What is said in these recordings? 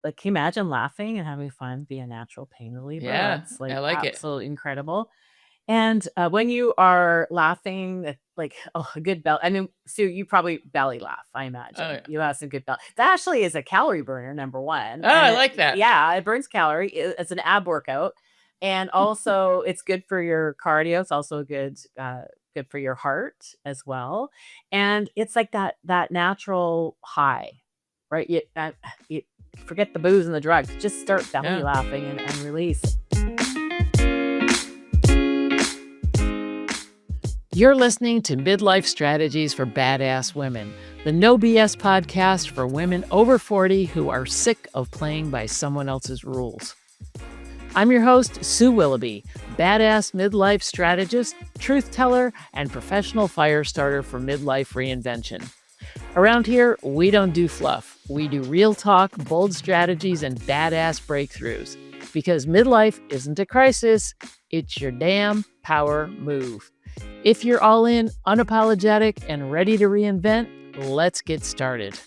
like, can you imagine laughing and having fun be a natural pain reliever? Yeah, That's I like like it. absolutely incredible. And when you are laughing, like, oh, a good belly. I mean, Sue, you probably belly laugh, I Oh, imagine. yeah. You have some good belly. That actually is a calorie burner, number one. Oh, And I like that. yeah, it burns calorie. It's an ab workout. And also it's good for your cardio. It's also good for your heart as well. And it's like that natural high, right? You forget the booze and the drugs. Just start belly Yeah. laughing and release. You're listening to Midlife Strategies for Badass Women, the no BS podcast for women over 40 who are sick of playing by someone else's rules. I'm your host, Sue Willoughby, badass midlife strategist, truth teller, and professional fire starter for midlife reinvention. Around here, we don't do fluff. We do real talk, bold strategies, and badass breakthroughs. Because midlife isn't a crisis, it's your damn power move. If you're all in, unapologetic, and ready to reinvent, let's get started.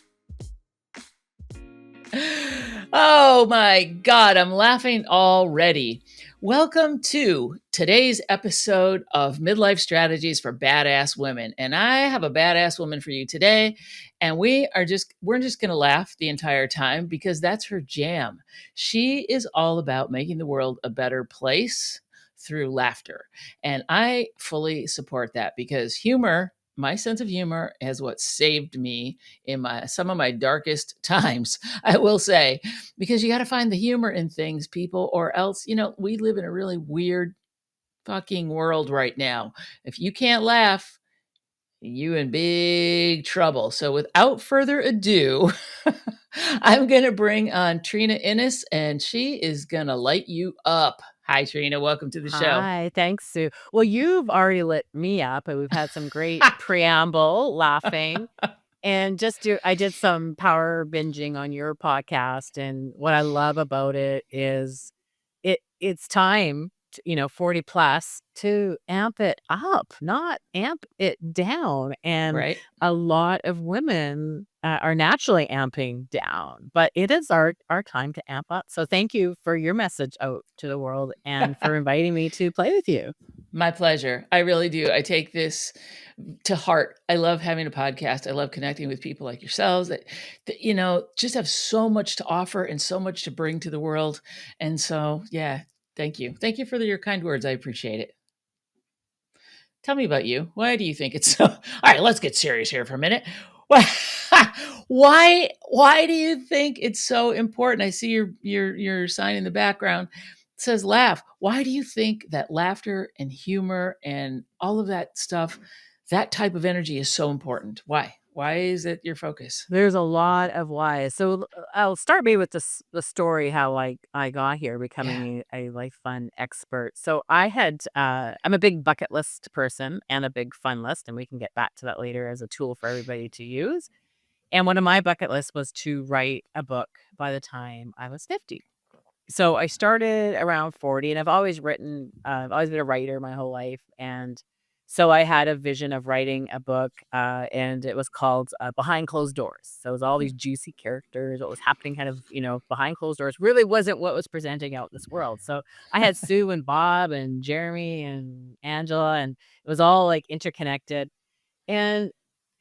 Oh my God, I'm laughing already. Welcome to today's episode of Midlife Strategies for Badass Women. And I have a badass woman for you today. And we're just going to laugh the entire time because that's her jam. She is all about making the world a better place through laughter. And I fully support that because my sense of humor is what saved me in some of my darkest times, I will say, because you got to find the humor in things, people, or else, we live in a really weird fucking world right now. If you can't laugh, you in big trouble. So without further ado, I'm going to bring on Trina Innes, and she is going to light you up. Hi, Trina. Welcome to the show. Hi, thanks, Sue. Well, you've already lit me up, and we've had some great preamble laughing. And I did some power binging on your podcast, and what I love about it is it's time, 40 plus to amp it up, not amp it down. And Right? a lot of women are naturally amping down, but it is our time to amp up. So thank you for your message out to the world and for inviting me to play with you. My pleasure. I really do. I take this to heart. I love having a podcast. I love connecting with people like yourselves that just have so much to offer and so much to bring to the world. And so, yeah, thank you. Thank you for your kind words. I appreciate it. Tell me about you. Why do you think it's so? All right, let's get serious here for a minute. Why do you think it's so important? I see your sign in the background. It says laugh. Why do you think that laughter and humor and all of that stuff, that type of energy is so important? Why? Why is it your focus? There's a lot of whys. So I'll start maybe with the story how I got here, Yeah. becoming a life fun expert. So I'm a big bucket list person and a big fun list, and we can get back to that later as a tool for everybody to use. And one of my bucket lists was to write a book by the time I was 50. So I started around 40, and I've always been a writer my whole life. And so I had a vision of writing a book, and it was called Behind Closed Doors. So it was all these juicy characters, what was happening kind of, behind closed doors really wasn't what was presenting out in this world. So I had Sue and Bob and Jeremy and Angela, and it was all like interconnected. And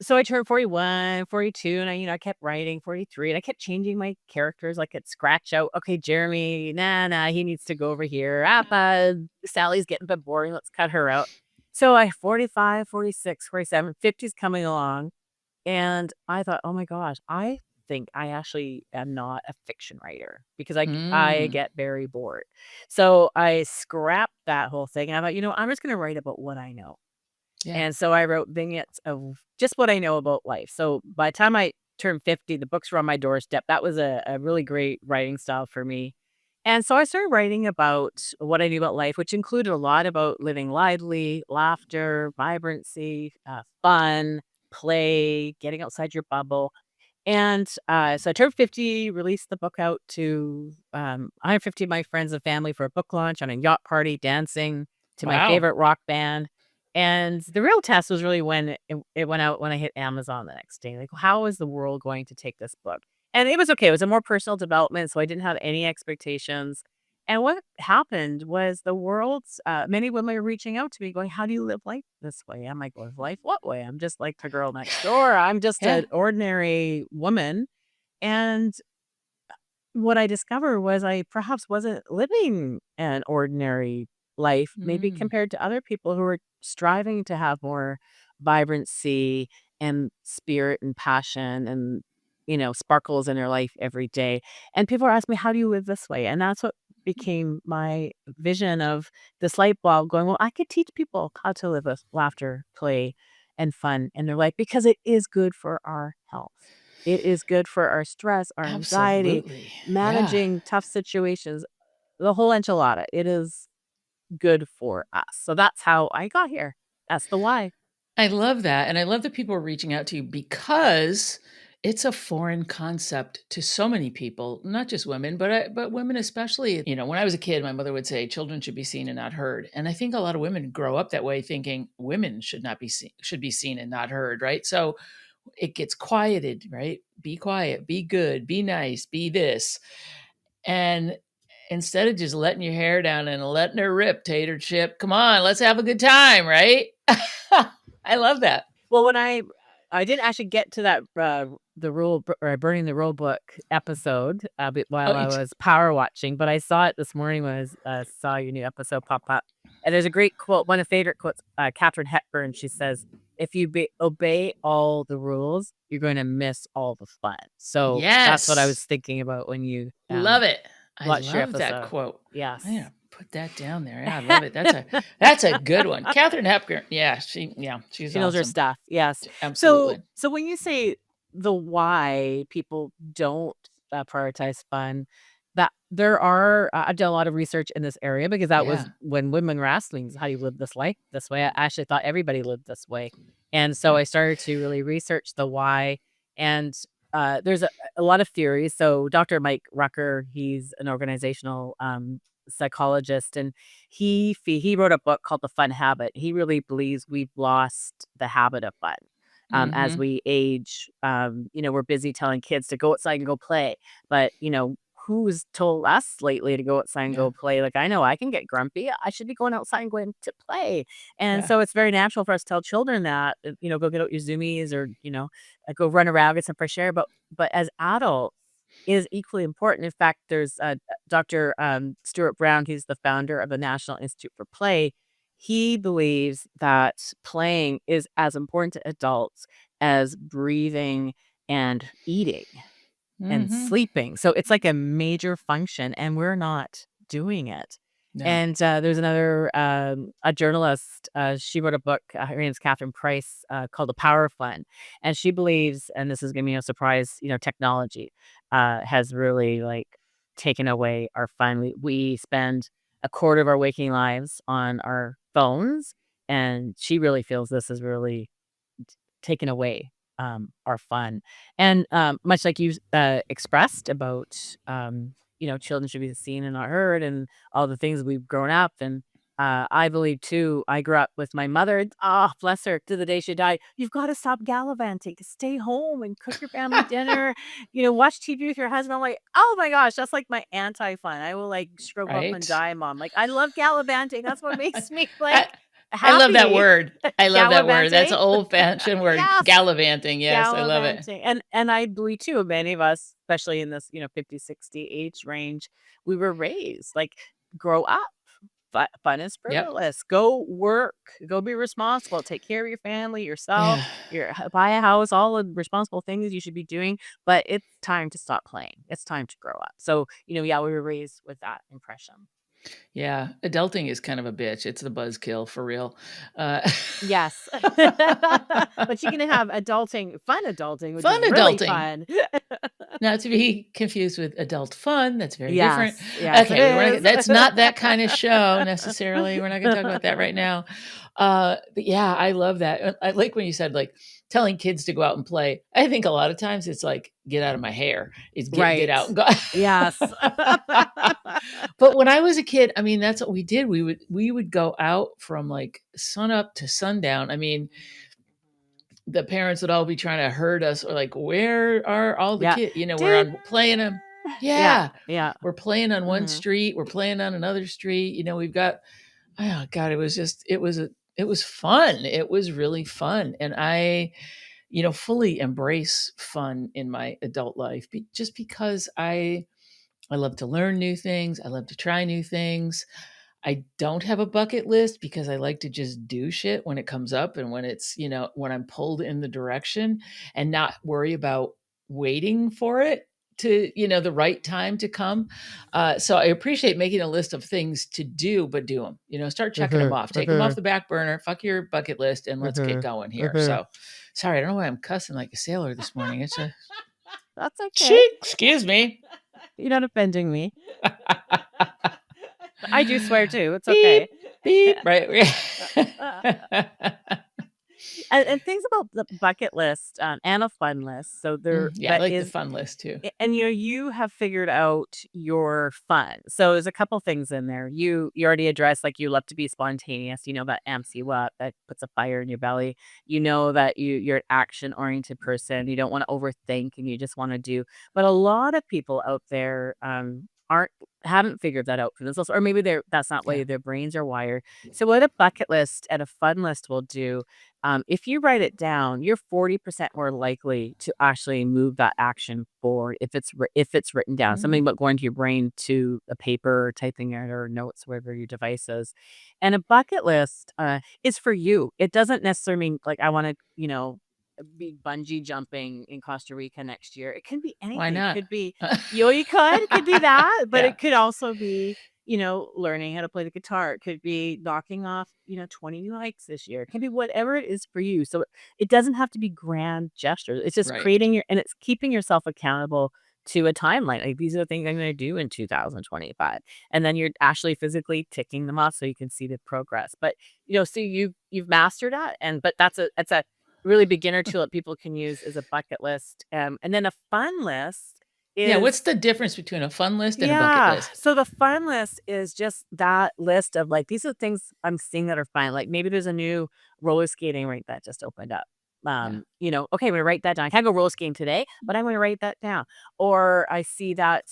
so I turned 41, 42, and I kept writing 43, and I kept changing my characters. Like I'd scratch out, okay, Jeremy, nah, he needs to go over here. Sally's getting a bit boring. Let's cut her out. So I 45, 46, 47, 50's coming along. And I thought, oh my gosh, I think I actually am not a fiction writer because I Mm, get very bored. So I scrapped that whole thing. And I thought, I'm just going to write about what I know. yeah. And so I wrote vignettes of just what I know about life. So by the time I turned 50, the books were on my doorstep. That was a really great writing style for me. And so I started writing about what I knew about life, which included a lot about living lively, laughter, vibrancy, fun, play, getting outside your bubble. And so I turned 50, released the book out to 150 of my friends and family for a book launch on a yacht party, dancing to my Wow. favorite rock band. And the real test was really when it went out when I hit Amazon the next day. Like, how is the world going to take this book? And it was okay. It was a more personal development, so I didn't have any expectations. And what happened was the world's many women were reaching out to me going, "How do you live life this way?" I'm like, "Live life what way? I'm just like the girl next door. I'm just Yeah. an ordinary woman." And what I discovered was I perhaps wasn't living an ordinary life, maybe Mm. compared to other people who are striving to have more vibrancy and spirit and passion and, sparkles in their life every day. And people are asking me, "How do you live this way?" And that's what became my vision of this light bulb going, well, I could teach people how to live with laughter, play, and fun in their life because it is good for our health. It is good for our stress, our anxiety, Absolutely. Yeah. managing tough situations, the whole enchilada. It is good for us. So that's how I got here. That's the why. I love that, and I love that people are reaching out to you because it's a foreign concept to so many people, not just women, but women especially. When I was a kid, my mother would say, "Children should be seen and not heard," and I think a lot of women grow up that way, thinking women should be seen and not heard, right? So it gets quieted, right? Be quiet, be good, be nice, be this, and instead of just letting your hair down and letting her rip, tater chip, come on, let's have a good time, right? I love that. Well, when I didn't actually get to that, the or burning the rule book episode, Oh, while I was power watching, but I saw it this morning when saw your new episode pop up. And there's a great quote, one of favorite quotes, Katharine Hepburn, she says, "If you obey all the rules, you're gonna miss all the fun." So that's what I was yes. thinking about when you Love it. I watched your love that episode. quote. Yes. I'm gonna put that down there. Yeah, I love it. That's a good one. Catherine Hepburn. Yeah, she's She knows her awesome. stuff, yes. So Absolutely. so when you say the why people don't, prioritize fun, that there are I've done a lot of research in this area because that was Yeah. when women were asking, "How do you live this life this way?" I actually thought everybody lived this way. And so Yeah. I started to really research the why, and, there's a lot of theories. So Dr. Mike Rucker, he's an organizational, psychologist, and he wrote a book called The Fun Habit. He really believes we've lost the habit of fun, as Mhm. we age. We're busy telling kids to go outside and go play, but, who's told us lately to go outside and Yeah. go play? Like, I know I can get grumpy. I should be going outside and going to play. And Yeah. so it's very natural for us to tell children that, go get out your Zoomies or, go run around, get some fresh air. But as adults, is equally important. In fact, there's Dr. Stuart Brown, he's the founder of the National Institute for Play. He believes that playing is as important to adults as breathing and eating and Mhm. sleeping. So it's like a major function, and we're not doing it. No. And there's another a journalist. She wrote a book. Her name's Catherine Price, called "The Power of Fun," and she believes, and this is gonna be no surprise, technology has really like taken away our fun. We spend a quarter of our waking lives on our phones, and she really feels this is really taken away, our fun. And, much like you, expressed about, children should be seen and not heard and all the things we've grown up and, I believe too, I grew up with my mother, bless her, to the day she died. "You've gotta stop gallivanting, stay home and cook your family dinner, watch TV with your husband." I'm like, "Oh my gosh, that's like my anti-fun." I will, like, shrivel up and Right? die, mom. Like, I love gallivanting. That's what makes me, I like, I love that happy. word. I love that word. That's an Gallivanting. old-fashioned word. Yes, Gallivanting. Yes, I love it. gallivanting, and I believe too, many of us, especially in this, 50, 60 age range, we were raised, like, grow up. Fun is Yep. frivolous. Go work, go be responsible, take care of your family, yourself, Yeah. buy a house, all the responsible things you should be doing, but it's time to stop playing. It's time to grow up. So, yeah, we were raised with that impression. Yeah. Adulting is kind of a bitch. It's the buzzkill for real. Uh, Yes. But you can have fun adulting, which is fun really adulting. fun. Not to be confused with adult fun, that's very different. Yes, yes, it Okay, we're not is. that's not that kind of show necessarily, we're not gonna talk about that right now. But yeah, I love that. I like when you said, like, telling kids to go out and play. I think a lot of times it's like, "Get out of my hair." It's get Right. out and go. Yes. But when I was a kid, I mean, that's what we did. We would go out from, like, sun up to sundown. I mean, the parents would all be trying to herd us, or like, where are all the Yeah. kids? You know, we're Dinner. on playing them. Yeah. Yeah. Yeah. We're playing on one Mhm. street, we're playing on another street. You know, we've got, oh God, it was fun. It was really fun. And I, fully embrace fun in my adult life, just because I love to learn new things. I love to try new things. I don't have a bucket list because I like to just do shit when it comes up, and when it's, when I'm pulled in the direction, and not worry about waiting for it to, the right time to come. So I appreciate making a list of things to do, but do them, start checking them Mhm. off, take them off Mhm. the back burner, fuck your bucket list, and let's get Mhm. going here. Mhm. So sorry, I don't know why I'm cussing like a sailor this morning. It's a That's okay. cheek, excuse me. You're not offending me. I do swear too. It's Beep, okay. beep, right. And things about the bucket list, and a fun list. So Yeah, I that like the is, fun list too. and you have figured out your fun. So there's a couple things in there. You already addressed, like, you love to be spontaneous. You know that amps you up, that puts a fire in your belly. You know that you're an action oriented person. You don't want to overthink, and you just want to do. But a lot of people out there aren't haven't figured that out for themselves, or maybe that's not the Yeah. way their brains are wired. So what a bucket list and a fun list will do, if you write it down, you're 40% more likely to actually move that action forward if it's written down. Something Mm, about going to your brain to a paper, or typing it, or notes, wherever your device is. And a bucket list is for you. It doesn't necessarily mean, like, I want to, be bungee jumping in Costa Rica next year. It can be why anything. It not? could be, you could. It could be that, but Yeah. it could also be, learning how to play the guitar. It could be knocking off, 20 new hikes this year. It can be whatever it is for you. So it doesn't have to be grand gestures. It's just Right. and it's keeping yourself accountable to a timeline. Like, these are the things I'm going to do in 2025. And then you're actually physically ticking them off so you can see the progress. But, so you've mastered that. But it's a really beginner tool that people can use as a bucket list. And then a fun list Yeah, what's is, the difference between a fun list and a bucket yeah. list? So the fun list is just that list of, like, these are things I'm seeing that are fun. Like, maybe there's a new roller skating rink that just opened up. Yeah. Okay, I'm gonna write that down. I can't go roller skating today, but I'm gonna write that down. Or I see that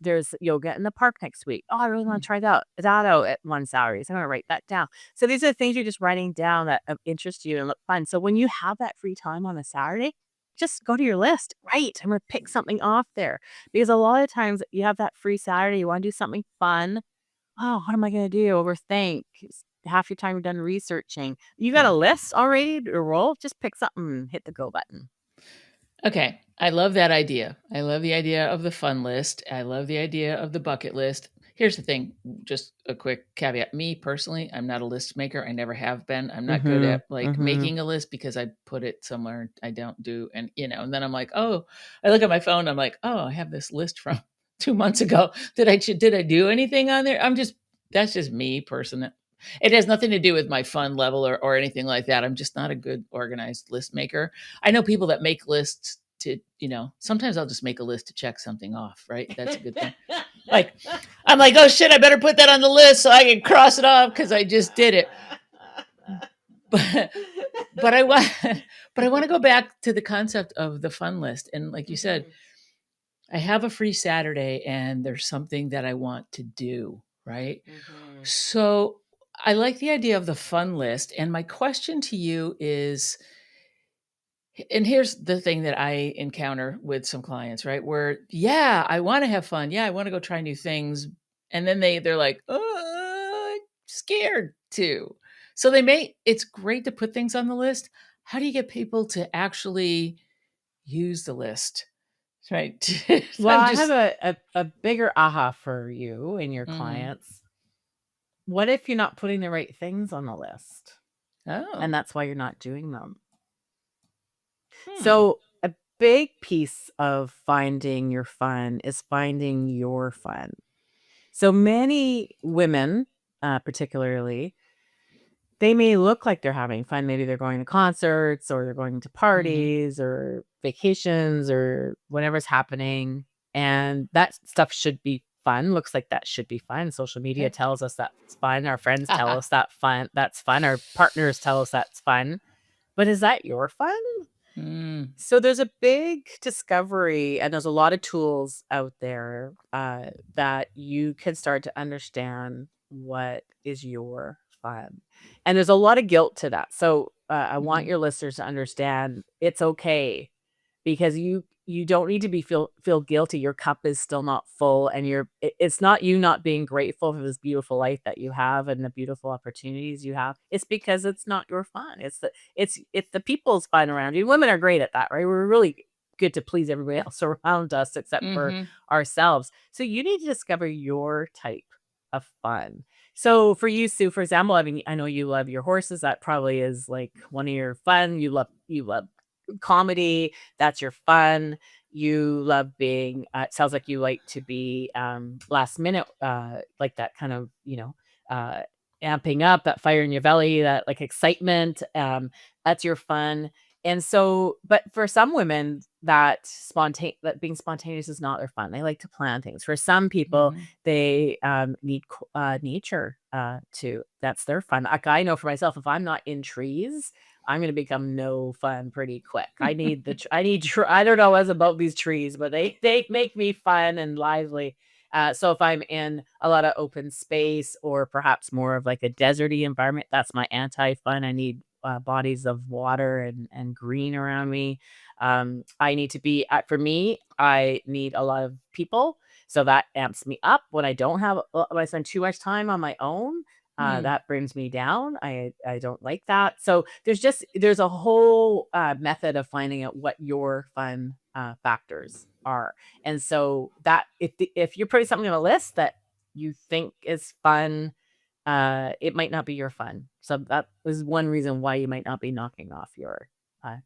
there's yoga in the park next week. Oh, I really want Mm, to try that out at one Saturday. So I'm gonna write that down. So these are the things you're just writing down that interest you and look fun. So when you have that free time on a Saturday, just go to your list. Right. I'm gonna pick something off there. Because a lot of times you have that free Saturday, you wanna do something fun. "Oh, what am I gonna do?" Overthink. Half your time you're done researching. You got a yeah. list already to roll? Just pick something, hit the go button. Okay. I love that idea. I love the idea of the fun list. I love the idea of the bucket list. Here's the thing, just a quick caveat. Me personally, I'm not a list maker. I never have been. I'm not good Mhm, at like mhm. making a list because I put it somewhere I don't do. And, and then I'm like, oh, I look at my phone. I'm like, oh, I have this list from 2 months ago. Did I do anything on there? That's just me personally. It has nothing to do with my fun level or anything like that. I'm just not a good organized list maker. I know people that make lists to, sometimes I'll just make a list to check something off, right? That's a good thing. Like, I'm like, oh shit, I better put that on the list so I can cross it off because I just did it. But but I want but I want to go back to the concept of the fun list. And like you said, Mhm, I have a free Saturday and there's something that I want to do, right? mhm. So I like the idea of the fun list. And my question to you is, and here's the thing that I encounter with some clients, right? Where, yeah, I want to have fun. Yeah, I want to go try new things. And then they're like, scared too. So it's great to put things on the list. How do you get people to actually use the list? Right. Well, I'm I have just, a bigger aha for you and your mm, clients. What if you're not putting the right things on the list, oh, and that's why you're not doing them? hmm, So, a big piece of finding your fun is finding your fun. So many women, particularly, they may look like they're having fun. Maybe they're going to concerts, or they're going to hmm, parties or vacations or whatever's happening. And that stuff should be fun. Looks like that should be fun. Social media okay. tells us that's fun. Our friends tell us that's fun. Our partners tell us that's fun. But is that your fun? Mm. So there's a big discovery, and there's a lot of tools out there that you can start to understand what is your fun. And there's a lot of guilt to that. So I want Mm-hmm. your listeners to understand it's okay because you don't need to be feel guilty. Your cup is still not full, and it's not you not being grateful for this beautiful life that you have and the beautiful opportunities you have. It's because it's not your fun. It's the people's fun around you. Women are great at that, right? We're really good to please everybody else around us except for Mm-hmm. ourselves. So you need to discover your type of fun. So for you, Sue, for example, I mean, I know you love your horses. That probably is like one of your fun. You love comedy. That's your fun. You love being. It sounds like you like to be last minute, like that kind of uh, amping up, that fire in your belly, that like excitement. That's your fun. And so, but for some women, that being spontaneous is not their fun. They like to plan things. For some people, Mm-hmm. they need nature too. That's their fun. Like I know for myself, if I'm not in trees, I'm gonna become no fun pretty quick. I need I don't know what's about these trees, but they make me fun and lively. So if I'm in a lot of open space or perhaps more of like a deserty environment, that's my anti-fun. I need bodies of water and green around me. I need to be for me. I need a lot of people, so that amps me up. When I don't have when I spend too much time on my own, Mm. that brings me down. I don't like that. So there's a whole method of finding out what your fun factors are. And so that if you're putting something on a list that you think is fun, it might not be your fun. So that is one reason why you might not be knocking off your uh,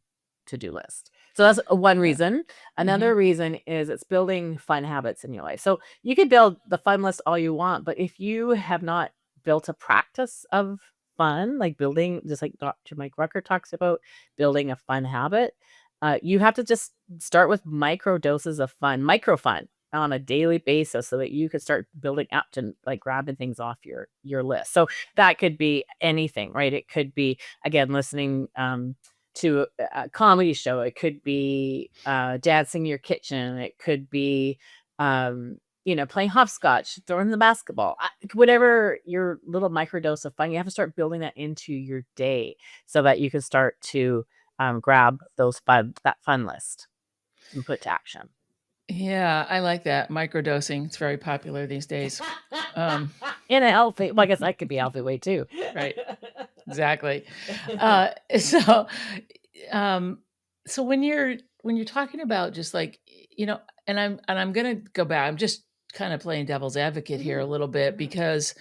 to-do list. So that's one Yeah. reason. Mm-hmm. Another reason is it's building fun habits in your life. So you can build the fun list all you want, but if you have not built a practice of fun, like building, just like Dr. Mike Rucker talks about, building a fun habit, you have to just start with micro doses of fun, micro fun on a daily basis so that you could start building up to like grabbing things off your list. So that could be anything, right? It could be again listening to a comedy show. It could be dancing in your kitchen. It could be playing hopscotch, throwing the basketball, whatever your little microdose of fun. You have to start building that into your day so that you can start to grab that fun list and put to action. Yeah, I like that. Microdosing. It's very popular these days. Um, In a healthy, well, I guess that could be a healthy way too. right. Exactly. Uh, so, um, so when you're talking about just like and I'm gonna go back. I'm just kind of playing devil's advocate here a Mhm, little bit mhm, because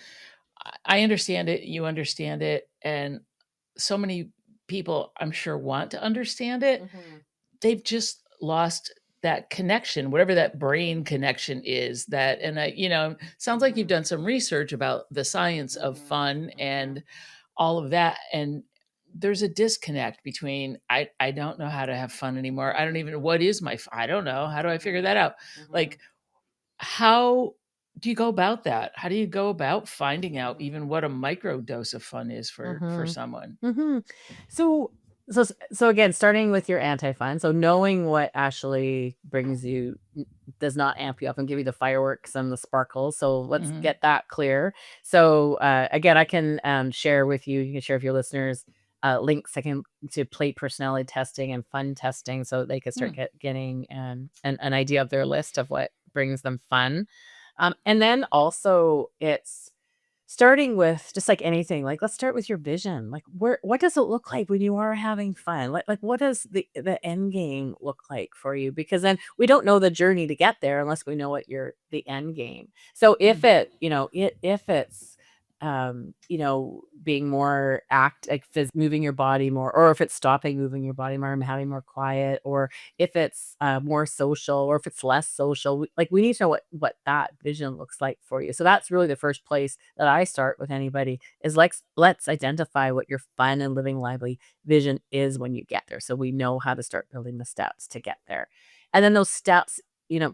I understand it, you understand it, and so many people I'm sure want to understand it. mhm, They've just lost that connection, whatever that brain connection is. That and sounds like you've mhm, done some research about the science of mhm, fun mhm, and all of that, and there's a disconnect between I don't know how to have fun anymore. I don't even what is I don't know. How do I figure mhm, that out? mhm, Like how do you go about that? How do you go about finding out mhm. even what a micro dose of fun is for Mhm. someone? Mhm. So so again, starting with your anti-fun, so knowing what actually brings you does not amp you up and give you the fireworks and the sparkles. So let's Mhm. get that clear. So again, I can share with you. You can share with your listeners links I can to plate personality testing and fun testing, so they can start Hmm. getting an idea of their list of what brings them fun. And then also it's starting with just like anything, like, let's start with your vision. Like, what does it look like when you are having fun? Like what does the end game look like for you? Because then we don't know the journey to get there unless we know what the end game. So Hmm. if it's being more like moving your body more, or if it's stopping moving your body more and having more quiet, or if it's more social, or if it's less social, like we need to know what that vision looks like for you. So that's really the first place that I start with anybody is like let's identify what your fun and living lively vision is when you get there, so we know how to start building the steps to get there. And then those steps,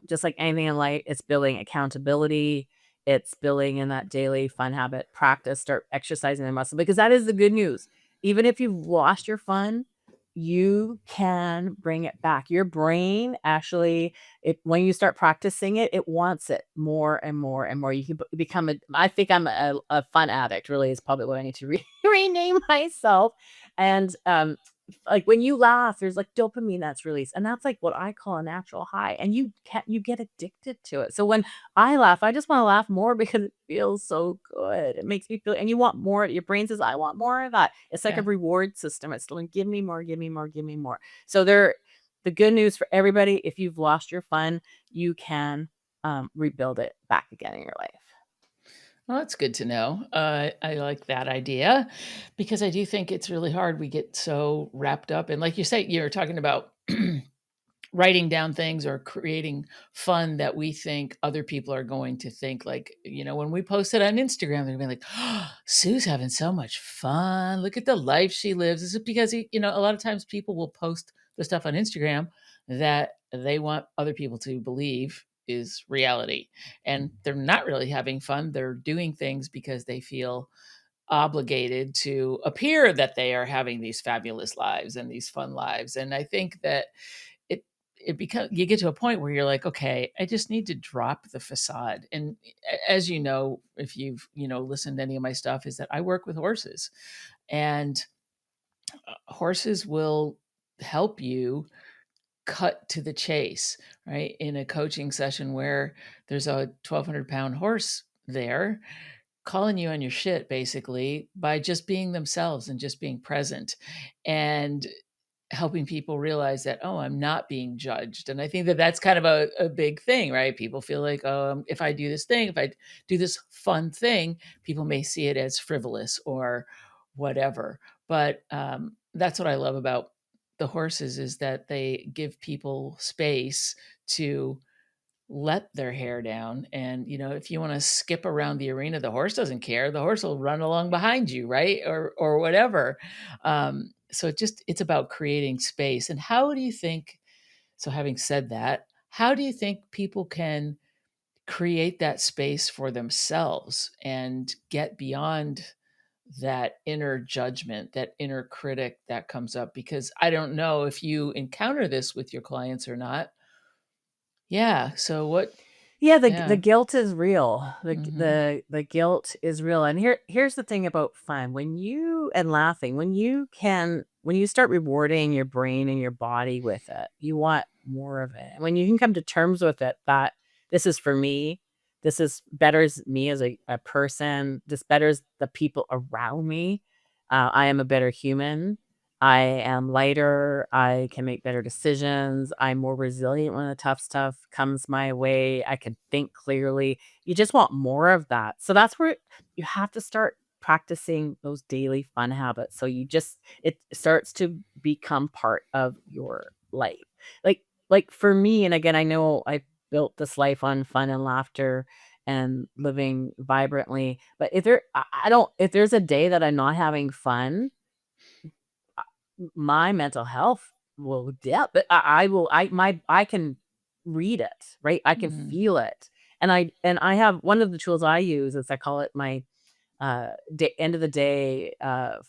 just like anything in life, it's building accountability, it's building in that daily fun habit practice, start exercising the muscle, because that is the good news. Even if you've lost your fun, you can bring it back. Your brain actually, when you start practicing it, it wants it more and more and more. You can become I think I'm a fun addict, really, is probably what I need to rename myself. And like when you laugh, there's like dopamine that's released, and that's like what I call a natural high. And you get addicted to it. So when I laugh, I just want to laugh more because it feels so good. It makes me feel, and you want more. Your brain says, I want more of that. It's like a Yeah. reward system. It's like, give me more, give me more, give me more. So the good news for everybody, if you've lost your fun, you can rebuild it back again in your life. Well, that's good to know. I like that idea because I do think it's really hard. We get so wrapped up. And like you say, you're talking about writing down things or creating fun that we think other people are going to think. Like, when we post it on Instagram, they're gonna be like, oh, Sue's having so much fun. Look at the life she lives. Is it because, a lot of times people will post the stuff on Instagram that they want other people to believe is reality. And they're not really having fun. They're doing things because they feel obligated to appear that they are having these fabulous lives and these fun lives. And I think that it it becomes, you get to a point where you're like, okay, I just need to drop the facade. And as you know, if you've listened to any of my stuff, is that I work with horses, and horses will help you cut to the chase, right? In a coaching session where there's a 1,200-pound horse there calling you on your shit, basically, by just being themselves and just being present. And helping people realize that, oh, I'm not being judged. And I think that that's kind of a big thing, right? People feel like, oh, if I do this thing, if I do this fun thing, people may see it as frivolous or whatever. But that's what I love about the horses, is that they give people space to let their hair down. And if you want to skip around the arena, the horse doesn't care. The horse will run along behind you, right? Or whatever. So it's about creating space. And how do you think, so having said that, how do you think people can create that space for themselves and get beyond that inner judgment, that inner critic that comes up? Because I don't know if you encounter this with your clients or not. Yeah. So what? Yeah, the Yeah. guilt is real. Mhm. The guilt is real. And here's the thing about fun. When you and laughing, when you start rewarding your brain and your body with it, you want more of it. And when you can come to terms with it, that this is for me, this is betters me as a person, this betters the people around me. I am a better human. I am lighter. I can make better decisions. I'm more resilient when the tough stuff comes my way. I can think clearly. You just want more of that. So that's where you have to start practicing those daily fun habits. So it starts to become part of your life. Like like for me, and again, I know I built this life on fun and laughter and living vibrantly. But I don't, if there's a day that I'm not having fun, my mental health will dip, but I can read it, right? I can Mhm. feel it. And I have one of the tools I use is I call it my end of the day,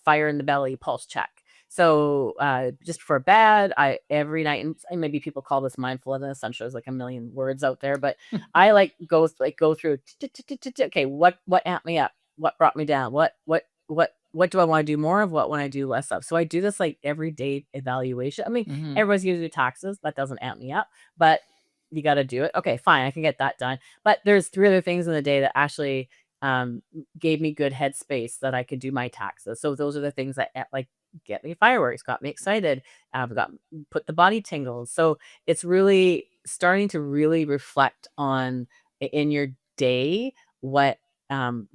fire in the belly pulse check. So just for bed, I every night, and maybe people call this mindfulness. I'm sure there's like a million words out there, but I go through. Okay, what amped me up? What brought me down? What do I want to do more of? What when I do less of? So I do this like every day evaluation. I mean, Mhm. everybody's gonna do taxes. That doesn't amp me up, but you got to do it. Okay, fine, I can get that done. But there's three other things in the day that actually um gave me good headspace that I could do my taxes. So those are the things that like get me fireworks, got me excited, got put the body tingles. So it's really starting to really reflect on in your day what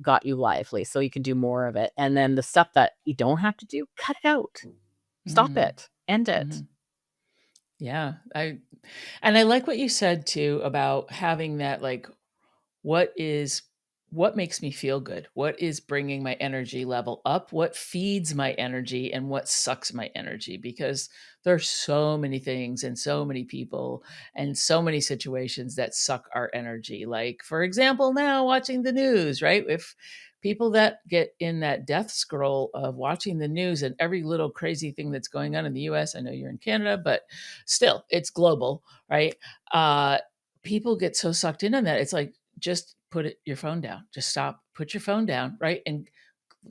got you lively so you can do more of it. And then the stuff that you don't have to do, cut it out. Stop Mhm. it. End it. Mhm. Yeah. I like what you said too about having that, like, what is what makes me feel good? What is bringing my energy level up? What feeds my energy and what sucks my energy? Because there's so many things and so many people and so many situations that suck our energy. Like, for example, now watching the news, right? If people that get in that death scroll of watching the news and every little crazy thing that's going on in the US. I know you're in Canada, but still, it's global, right? People get so sucked in on that. It's like, just your phone down. Just stop, put your phone down, right? And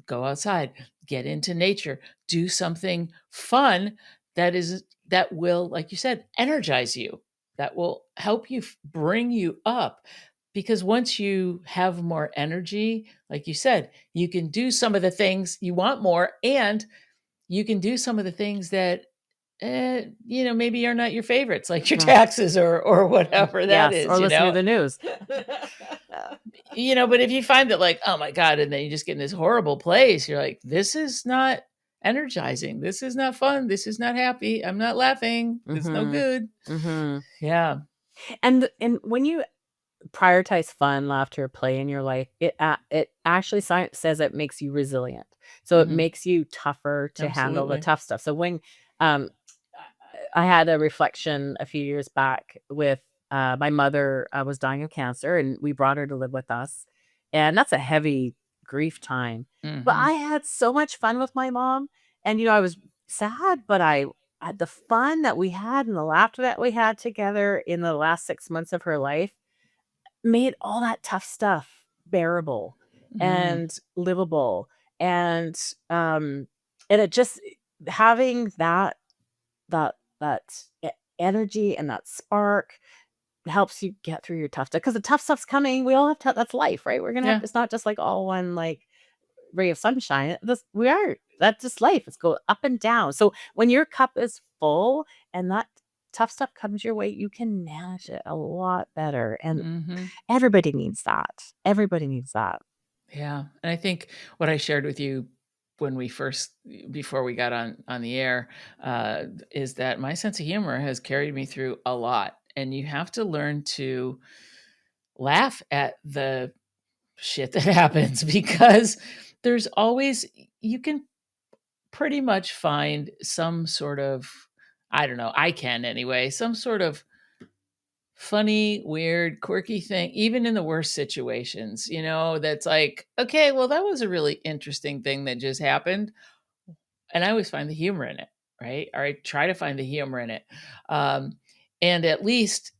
go outside, get into nature, do something fun that will, like you said, energize you, that will help you bring you up. Because once you have more energy, like you said, you can do some of the things you want more, and you can do some of the things that maybe are not your favorites, like your Mhm. taxes or whatever that Yes, or is, listen to the news. but if you find that, like, oh my God, and then you just get in this horrible place, you're like, this is not energizing. This is not fun. This is not happy. I'm not laughing. It's no Mhm. good. Mhm. Yeah. And when you prioritize fun, laughter, play in your life, it actually science says it makes you resilient. So it Hmm. makes you tougher to handle the Absolutely. tough stuff. So when um, I had a reflection a few years back with my mother was dying of cancer, and we brought her to live with us, and that's a heavy grief time. But Hmm. I had so much fun with my mom, and I was sad, but I the fun that we had and the laughter that we had together in the last 6 months of her life made all that tough stuff bearable Mm. and livable, and, and it just having that energy and that spark helps you get through your tough stuff, because the tough stuff's coming. We all have that's life, right? We're gonna have Yeah. it's not just, like, all one, like, ray of sunshine. That's just life. It's go up and down. So when your cup is full and that tough stuff comes your way, you can manage it a lot better, and Hmm. everybody needs that. Everybody needs that. Yeah. And I think what I shared with you when we first, before we got on the air, is that my sense of humor has carried me through a lot. And you have to learn to laugh at the shit that happens, because there's always, you can pretty much find some sort of, I don't know, I can anyway, some sort of funny, weird, quirky thing, even in the worst situations, that's like, okay, well, that was a really interesting thing that just happened. And I always find the humor in it, right? Or I try to find the humor in it. Um, and at least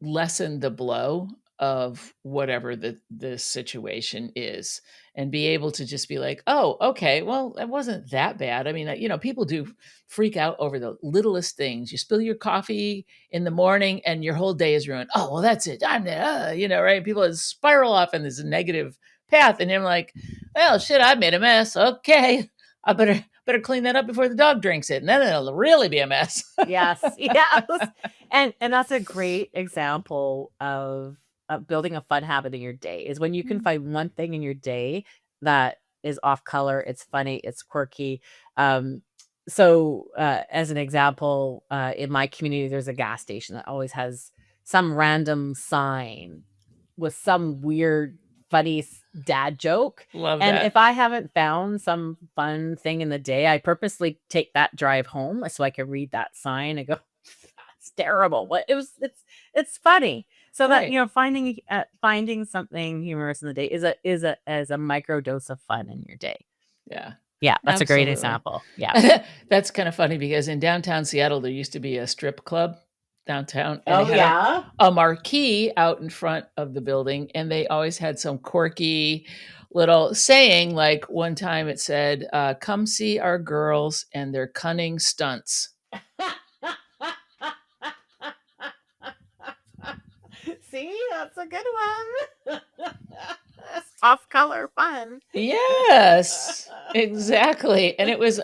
lessen the blow of whatever the situation is, and be able to just be like, oh, okay, well, it wasn't that bad. I mean, people do freak out over the littlest things. You spill your coffee in the morning and your whole day is ruined. Oh, well, that's it, I'm there, right? People just spiral off in this negative path, and I'm like, well, shit, I made a mess. Okay, I better clean that up before the dog drinks it, and then it'll really be a mess. Yes, yes. And that's a great example of building a fun habit in your day, is when you can find one thing in your day that is off color, it's funny, it's quirky. Um, as an example, in my community, there's a gas station that always has some random sign with some weird, funny dad joke. Love And that. if I haven't found some fun thing in the day, I purposely take that drive home so I can read that sign and go, "It's terrible." What it's funny. So that, Right. finding something humorous in the day is a micro dose of fun in your day. Yeah, Yeah, that's a great absolutely. example. Yeah. That's kind of funny, because in downtown Seattle, there used to be a strip club downtown, and they Oh, had a, yeah? a marquee out in front of the building, and they always had some quirky little saying. Like, one time it said, come see our girls and their cunning stunts. See, that's a good one. Off color fun. Yes, exactly. And it was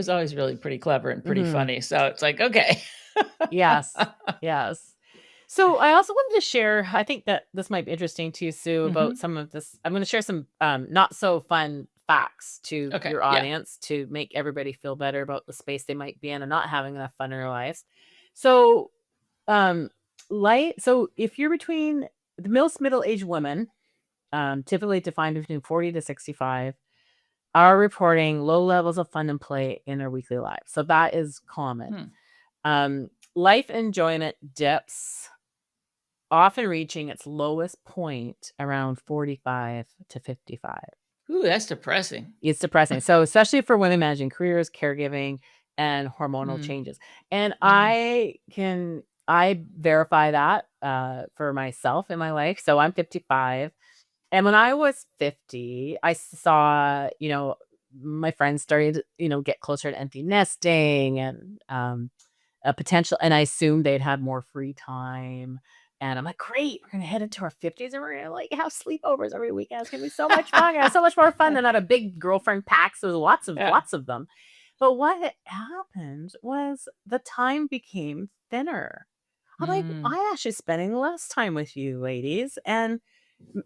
always really pretty clever and pretty Mhm. funny. So it's like, okay. Yes. Yes. So I also wanted to share, I think that this might be interesting to you, Sue, about Hmm. some of this. I'm going to share some not so fun facts to Okay. your Yeah. audience to make everybody feel better about the space they might be in and not having enough fun in their lives. So, um, so if you're between the most middle-aged women, typically defined between 40 to 65, are reporting low levels of fun and play in their weekly lives. So that is common. Hmm. Life enjoyment dips, often reaching its lowest point around 45 to 55. Ooh, that's depressing. It's depressing. So especially for women managing careers, caregiving, and hormonal Mm, changes. And yeah. I verify that for myself in my life. So I'm 55. And when I was 50, I saw, my friends started, get closer to empty nesting and a potential, and I assumed they'd have more free time. And I'm like, great, we're gonna head into our 50s and we're gonna like have sleepovers every weekend. It's gonna be so much fun. I have so much more fun than at a big girlfriend pack. So there's Yeah. lots of them. But what happened was the time became thinner. I'm like, Mm, I'm actually spending less time with you ladies. And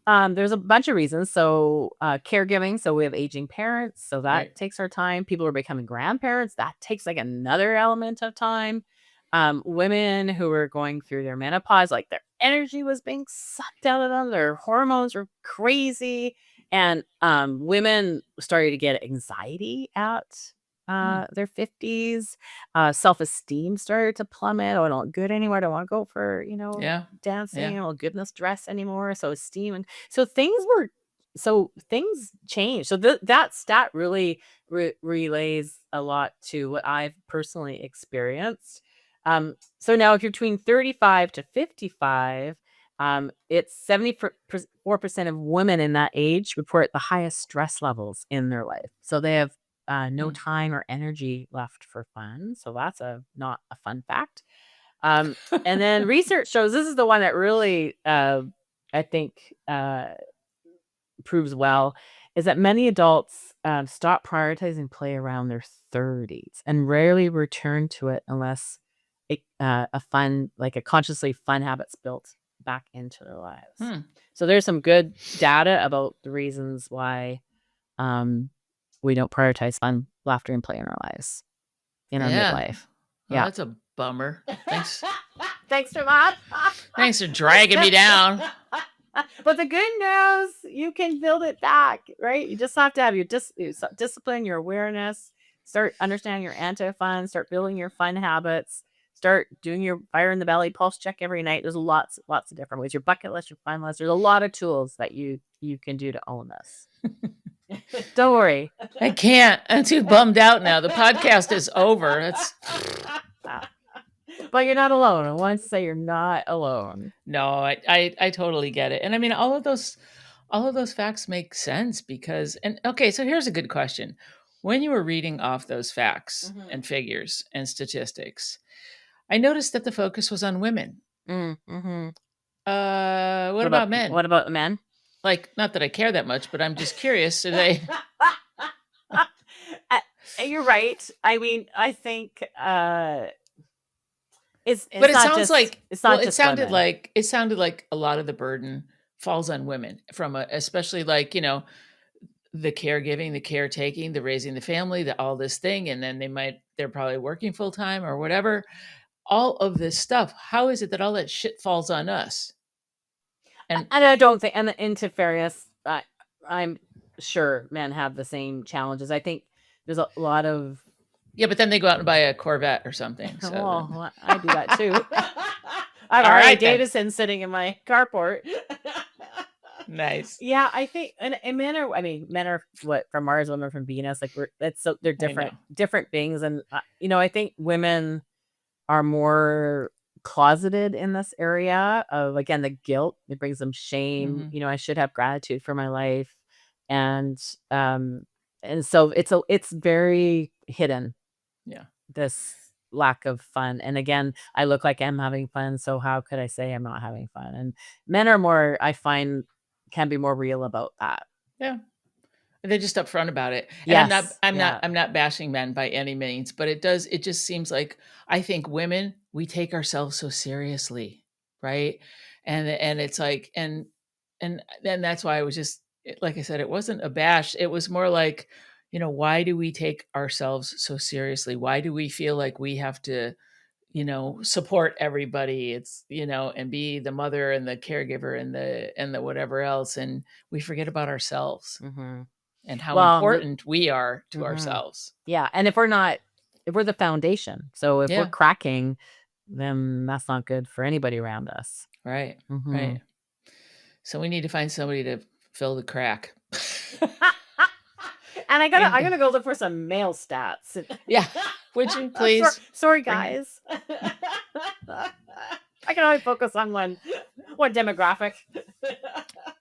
there's a bunch of reasons. So, caregiving. So we have aging parents. So that right. takes our time. People are becoming grandparents. That takes like another element of time. Women who were going through their menopause, like their energy was being sucked out of them. Their hormones were crazy. And women started to get anxiety at Mm, their 50s. Self-esteem started to plummet. Oh, I don't look good anymore. I don't want to go for, yeah. dancing. Yeah. I don't look good in this dress anymore. So esteem and so things changed. So that stat really relays a lot to what I've personally experienced. So now if you're between 35 to 55, it's 74% of women in that age report the highest stress levels in their life. So they have no Mm. time or energy left for fun. So that's not a fun fact. Um, and then research shows this is the one that really, I think, proves well, is that many adults stop prioritizing play around their 30s and rarely return to it unless a consciously fun habits built back into their lives. Hmm. So there's some good data about the reasons why um, we don't prioritize fun, laughter, and play in our lives in our Yeah. midlife. Well, Yeah. that's a bummer. Thanks. Thanks for that. Thanks for dragging me down. But the good news, you can build it back, right? You just have to have your discipline, your awareness, start understanding your anti-fun, start building your fun habits, start doing your fire in the belly pulse check every night. There's lots of different ways. Your bucket list, your fun list. There's a lot of tools that you can do to own this. Don't worry. I can't. I'm too bummed out now. The podcast is over. That's But you're not alone. I want to say you're not alone. no, I totally get it. And I mean all of those facts make sense because and okay, so here's a good question. When you were reading off those facts Mm-hmm. and figures and statistics, I noticed that the focus was on women. Mm-hmm. What about men? What about the men? Like, not that I care that much, but I'm just curious. Do they? Uh, you're right. I mean, I think But it's not just well, it sounded women. like a lot of the burden falls on women from especially like the caregiving, the caretaking, the raising the family, the all this thing, and then they're probably working full time or whatever. All of this stuff. How is it that all that shit falls on us? And And I don't think, and into fairness, I'm sure men have the same challenges. I think there's a lot of yeah, but then they go out and buy a Corvette or something. So then, well, I do that too. I have a all Harley right then, Davidson sitting in my carport. nice. Yeah, I think, and men are what from Mars, women are from Venus. Like they're I know. different beings, and I think women are more closeted in this area of, again, the guilt. It brings them shame. Hmm. I should have gratitude for my life, and um, and so it's very hidden, Yeah. this lack of fun. And again, I look like I'm having fun, so how could I say I'm not having fun? And men are more, I find, can be more real about that. Yeah. They're just upfront about it. And Yes. Yeah. I'm not bashing men by any means, but it just seems like I think women, we take ourselves so seriously, right? And it's like and then that's why I was just like I said, it wasn't a bash. It was more like, why do we take ourselves so seriously? Why do we feel like we have to, support everybody? It's, and be the mother and the caregiver and the whatever else, and we forget about ourselves Hmm. and how Well, important we are to hmm ourselves. yeah. And if we're the foundation, so if we're Yeah, cracking, then that's not good for anybody around us. right, Hmm. right. So we need to find somebody to fill the crack. And I And gotta go look for some male stats. yeah, would you please Sorry, bring it? guys. I can only focus on one demographic.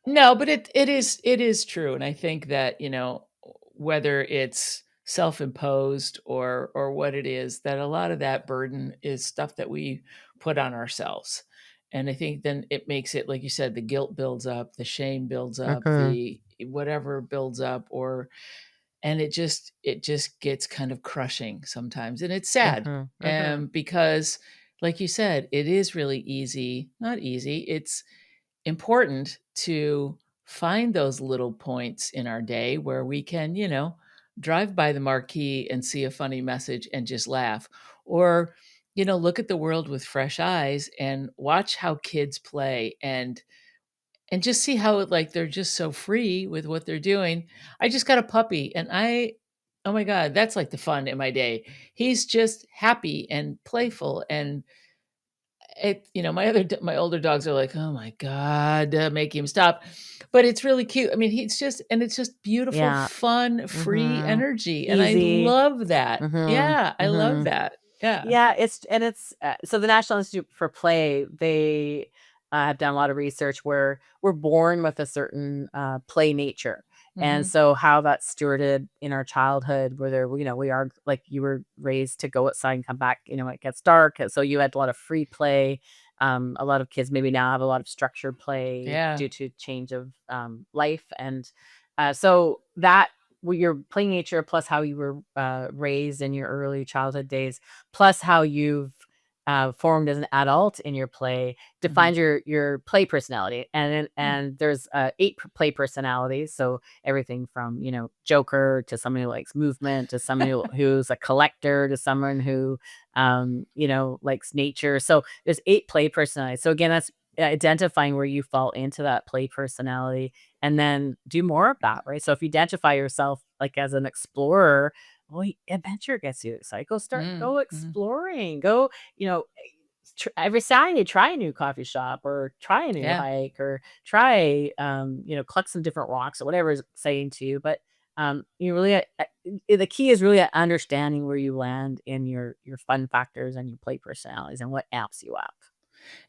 No, but it is true, and I think that, whether it's self-imposed or what it is, that a lot of that burden is stuff that we put on ourselves. And I think then it makes it, like you said, the guilt builds up, the shame builds up, Mhm, the whatever builds up, and it just gets kind of crushing sometimes, and it's sad. mhm, mhm, Because like you said, it is really easy, not easy, it's important to find those little points in our day where we can, drive by the marquee and see a funny message and just laugh. Or, look at the world with fresh eyes and watch how kids play and just see how like they're just so free with what they're doing. I just got a puppy and oh my God, that's like the fun in my day. He's just happy and playful and my older dogs are like, "Oh my god, make him stop." But it's really cute. I mean, it's just beautiful, yeah, fun, free mhm, energy, and I easy, love that. mhm, Yeah, I love mhm. that. Yeah. Yeah, it's so the National Institute for Play, they have done a lot of research where we're born with a certain play nature. And Mhm. so how that's stewarded in our childhood, whether we are like you were raised to go outside and come back, when it gets dark. So you had a lot of free play. A lot of kids maybe now have a lot of structured play Yeah. due to change of life. And so that your play nature plus how you were raised in your early childhood days plus how you've formed as an adult in your play Mhm. defines your play personality. Mm. And there's eight play personalities. So everything from Joker to someone who likes movement to someone who's a collector to someone who likes nature. So there's eight play personalities. So again, that's identifying where you fall into that play personality and then do more of that, right? So if you identify yourself like as an explorer, well, adventure gets you excited. Mm. Go Mhm. exploring. Go, every Saturday, try a new coffee shop or try a new Yeah. hike or try, collect some different rocks or whatever is exciting to you. But you really, the key is really at understanding where you land in your fun factors and your play personalities and what amps you up.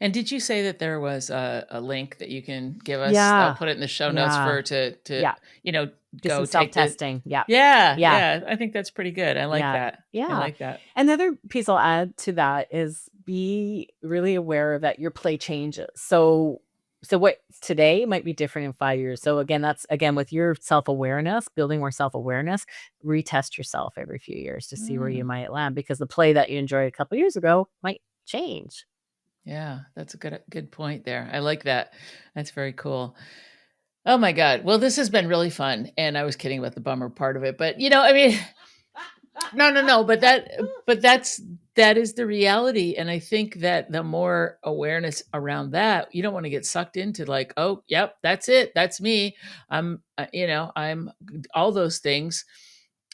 And did you say that there was a link that you can give us? I'll Yeah, put it in the show notes yeah, for to, yeah. you know, Do go some take the. self-testing. Yeah, Yeah, yeah. yeah, I think that's pretty good. I like Yeah. that. I Yeah. like that. Another piece I'll add to that is be really aware that your play changes. So what today might be different in 5 years. So again, that's again with your self-awareness, building more self-awareness, retest yourself every few years to see where you Mm. might land because the play that you enjoyed a couple years ago might change. Yeah, that's a good point there. I like that. That's very cool. Oh my god. Well, this has been really fun, and I was kidding about the bummer part of it, but, I mean, no, no, no, that is the reality, and I think that the more awareness around that, you don't wanna get sucked into like, "Oh, yep, that's it, that's me. I'm all those things."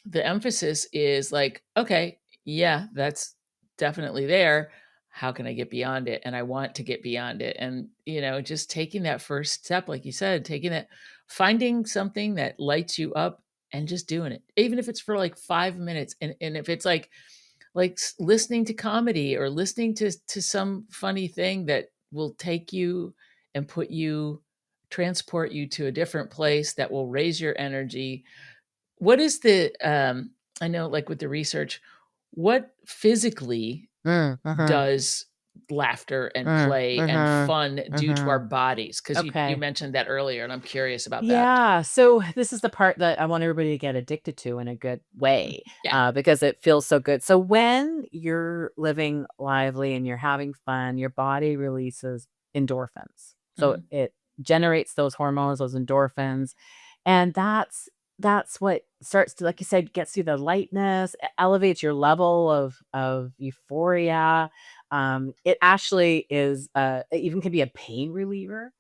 The emphasis is like, "Okay, yeah, that's definitely there. How can I get beyond it?" And I want to get beyond it, and, just taking that first step, like you said, taking it finding something that lights you up and just doing it, even if it's for like 5 minutes. And if it's like listening to comedy or listening to some funny thing that will take you and transport you to a different place that will raise your energy. What is I know like with the research, what physically Mm, mhm, does laughter and mm, play and mhm, fun do to our mhm. bodies? Because you Okay. mentioned that earlier, and I'm curious about that. Yeah. So this is the part that I want everybody to get addicted to in a good Mm, way, yeah. because it feels so good. So when you're living lively and you're having fun, your body releases endorphins. So Mhm. it generates those hormones, those endorphins, and that's what starts to, like you said, gets you the lightness, elevates your level of euphoria. It actually is, it even can be a pain reliever.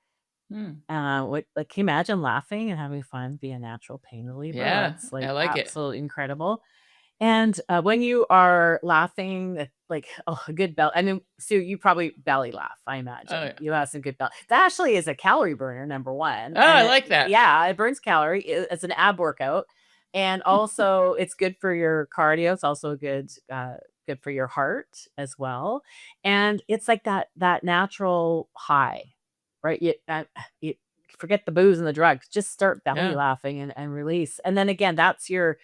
Mm. What like, can you imagine laughing and having fun be a natural pain reliever? Yeah, That's, I like, like it. absolutely incredible, and, when you are laughing, like, oh, a good I mean, Sue, you probably belly laugh, I Oh, imagine. yeah. You have some good belly that actually is a calorie burner, number 1, Oh, and I it like that. yeah, it burns calorie, it's an ab workout, And also it's good for your cardio. It's also good for your heart as well. And it's like that natural high, right? You forget the booze and the drugs. Just start belly Yeah. laughing and release. And then again, that's your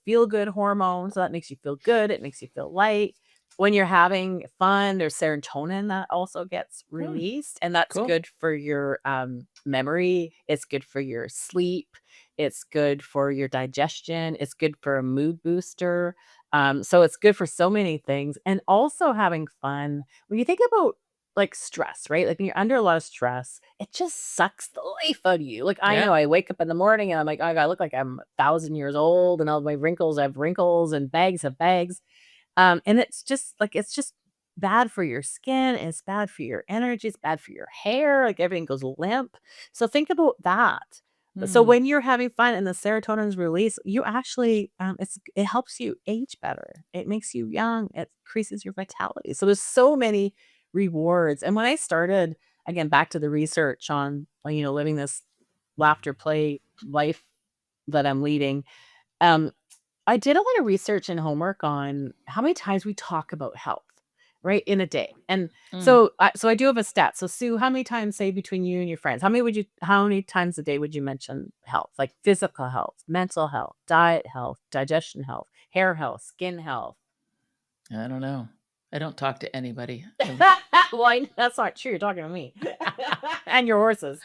feel good hormone. So that makes you feel good. It makes you feel light. When you're having fun, there's serotonin that also gets Hmm, released, and that's cool. good for your memory. It's good for your sleep. It's good for your digestion. It's good for a mood booster. So it's good for so many things. And also having fun. When you think about like stress, right? Like when you're under a lot of stress, it just sucks the life out of you. Like I Yeah. know I wake up in the morning and I'm like, I look like I'm 1,000 years old, and all my wrinkles have wrinkles and bags have bags. And it's just bad for your skin, it's bad for your energy, it's bad for your hair, like everything goes limp. So think about that. So Hmm. when you're having fun and the serotonin is released, you actually it helps you age better. It makes you young, it increases your vitality. So there's so many rewards. And when I started, again, back to the research on living this laughter play life that I'm leading, um, I did a lot of research and homework on how many times we talk about health, right, in a day. And Mm. so I do have a stat. So Sue, how many times, say, between you and your friends, how many times a day would you mention health? Like physical health, mental health, diet health, digestion health, hair health, skin health? I don't know. I don't talk to anybody. Why? That's not true. You're talking to me and your horses.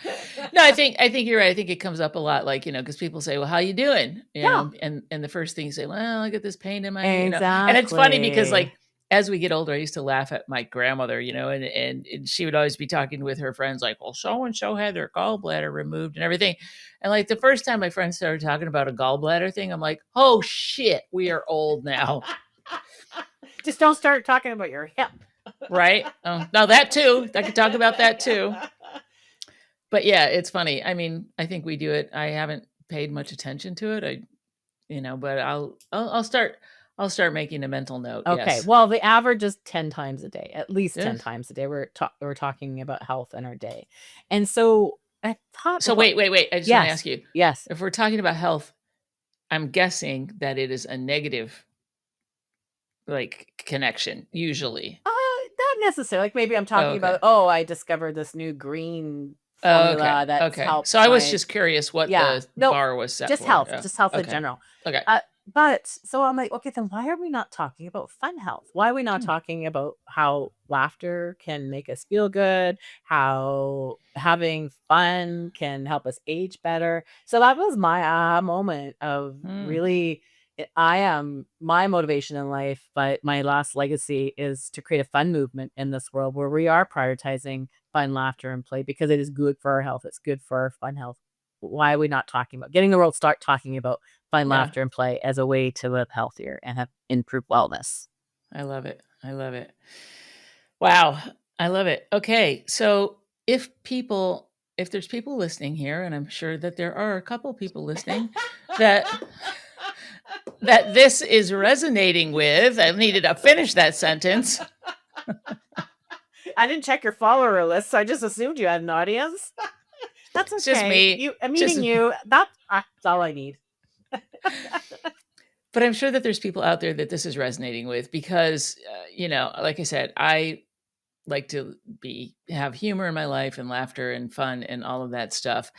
No, I think you're right. I think it comes up a lot, like, because people say, "Well, how you doing?" Yeah, And the first thing you say, "Well, I get this pain in my." And it's funny because, exactly. like, as we get older, I used to laugh at my grandmother, and she would always be talking with her friends, like, "Well, so and so had their gallbladder removed and everything." And like the first time my friends started talking about a gallbladder thing, I'm like, "Oh shit, we are old now." Just don't start talking about your hip. Right? Now that too. I could talk about that too. But yeah, it's funny. I mean, I think we do it. I haven't paid much attention to it. But I'll start making a mental note. Okay. Yes. Well, the average is 10 times a day, at least 10 Yes. times a day. We're talking about health in our day. And so I thought, So well, wait. I just want to yes, ask you, yes. if we're talking about health, I'm guessing that it is a negative like connection usually. Not necessarily. Like maybe I'm Oh, talking about, okay. oh, I discovered this new green Oh, okay. formula that's Okay. So helped I was my. just curious what Yeah. the No, bar was set just for. health, Yeah. just health in Okay. general. Okay. Uh, but so I'm like, okay, then why are we not talking about fun health? Why are we not Hmm. talking about how laughter can make us feel good, how having fun can help us age better? So that was my moment of Hmm. really. I am my motivation in life, but my last legacy is to create a fun movement in this world where we are prioritizing fun, laughter, and play because it is good for our health. It's good for our fun health. Why are we not talking about getting the world start talking about fun, Yeah. laughter, and play as a way to live healthier and have improved wellness? I love it. I love it. Wow, I love it. Okay, so if there's people listening here, and I'm sure that there are a couple people listening that this is resonating with, I needed to finish that sentence. I didn't check your follower list, so I just assumed you had an audience. That's It's just okay. me, I'm just meeting you. That's all I need. but I'm sure that there's people out there that this is resonating with because, like I said, I like to be have humor in my life and laughter and fun and all of that stuff.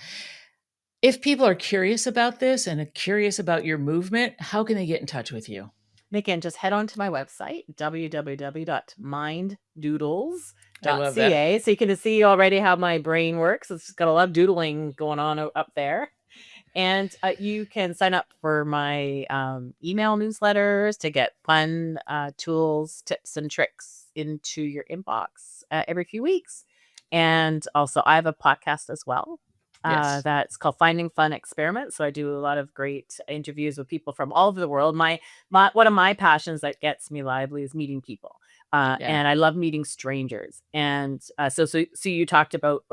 If people are curious about this and are curious about your movement, how can they get in touch with you? Again, just head on to my website, I love that. www.minddoodles.ca. So you can see already how my brain works. It's got a lot of doodling going on up there. And you can sign up for my email newsletters to get fun tools, tips, and tricks into your inbox every few weeks. And also, I have a podcast as well Yes. that's called Finding Fun Experiments. So I do a lot of great interviews with people from all over the world. My one of my passions that gets me lively is meeting people. Yeah. And I love meeting strangers. And so you talked about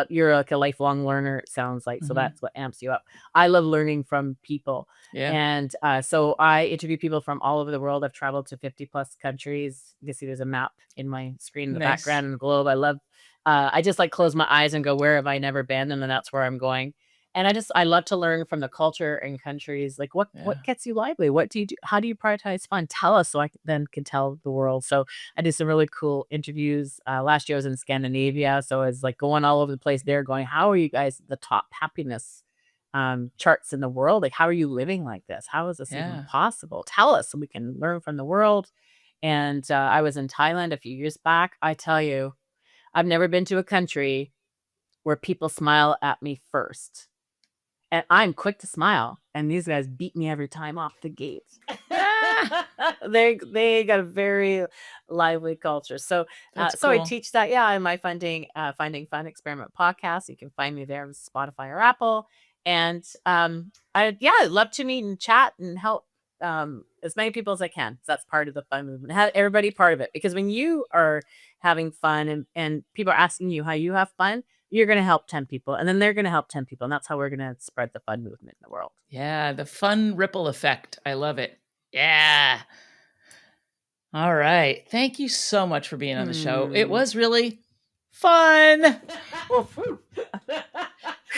you're like a lifelong learner, it sounds like. So Mhm. that's what amps you up. I love learning from people. Yeah. And so I interview people from all over the world. I've traveled to 50 plus countries. You can see there's a map in my screen in the Nice. background and the globe. I love, I just like close my eyes and go, where have I never been? And then that's where I'm going. And I love to learn from the culture and countries. Like, what Yeah. gets you lively? What do you do? How do you prioritize fun? Tell us so then can tell the world. So I did some really cool interviews. Last year I was in Scandinavia, so I was like going all over the place there, going, "How are you guys the top happiness charts in the world? Like, how are you living like this? How is this even Yeah. possible? Tell us so we can learn from the world." And I was in Thailand a few years back. I tell you, I've never been to a country where people smile at me first. And I'm quick to smile, and these guys beat me every time off the gate. Ah, They got a very lively culture. So that's so I cool. teach that, yeah, in my Finding Fun Experiment podcast. You can find me there with Spotify or Apple. And I'd love to meet and chat and help as many people as I can. So that's part of the fun movement. Have everybody part of it. Because when you are having fun and people are asking you how you have fun, you're gonna help 10 people, and then they're gonna help 10 people, and that's how we're gonna spread the fun movement in the world. Yeah, the fun ripple effect. I love it. Yeah. All right. Thank you so much for being on the show. It Hmm. was really fun. Well, phew.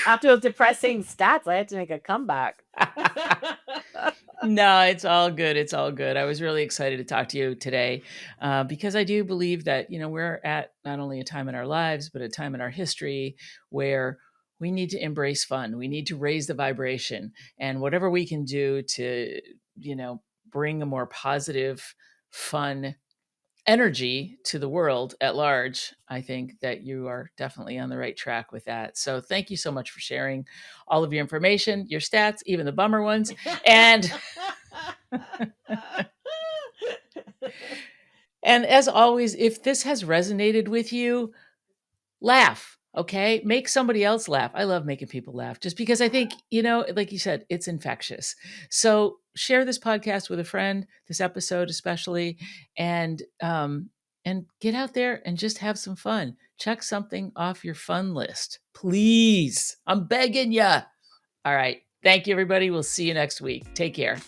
After those depressing stats, I had to make a comeback. No, it's all good. It's all good. I was really excited to talk to you today because I do believe that, we're at not only a time in our lives, but a time in our history where we need to embrace fun. We need to raise the vibration, and whatever we can do to, bring a more positive, fun energy to the world at large, I think that you are definitely on the right track with that. So thank you so much for sharing all of your information, your stats, even the bummer ones. And and as always, if this has resonated with you, laugh, okay? Make somebody else laugh. I love making people laugh just because I think, like you said, it's infectious. So share this podcast with a friend, this episode especially, and get out there and just have some fun. Check something off your fun list. Please. I'm begging you. All right. Thank you, everybody. We'll see you next week. Take care.